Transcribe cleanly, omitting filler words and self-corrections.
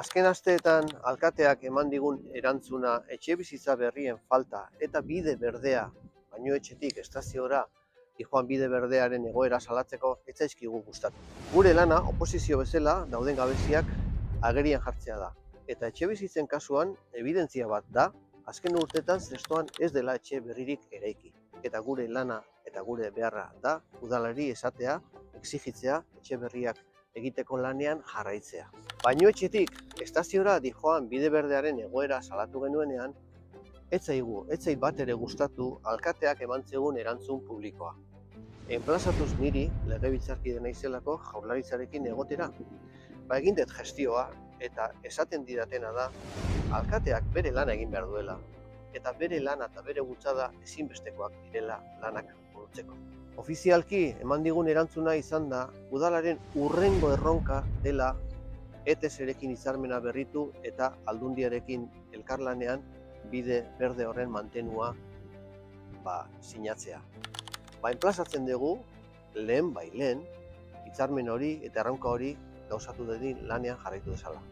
Azken asteetan alkateak eman digun erantzuna etxebizitza berrien falta eta bide berdea bainuetxetik estaziora dijoan bide berdearen egoera salatzeko ez zaizkigu gustatu. Gure lana oposizio bezala dauden gabeziak agerian jartzea da. Eta etxebizitzen kasuan evidentzia bat da, azken urtetan zestoan ez dela etxe berririk eraiki. Eta gure lana eta gure beharra da udalari esatea, exigitzea etxe berriak egiteko lanean jarraitzea. Bainuetxetik estaziora dijoan bide berdearen egoera salatu genuenean, ez zait bat ere gustatu alkateak eman zigun erantzun publikoa. Enplazatuz niri, legebiltzarkide naizelako jaurlaritzarekin egotera. Egin dut gestioa eta esaten didatena da, alkateak bere lana egin behar duela. Eta bere lana eta bere bultzada ezinbestekoak direla lanak burutzeko. Ofizialki eman digun erantzuna izan da, udalaren hurrengo erronka dela ETS-erekin hitzarmena berritu eta Aldundiarekin elkarlanean bide berde horren mantenua sinatzea. Enplazatzen dugu, lehen hitzarmen hori eta erronka hori gauzatu dadin lanean jarraitu dezala.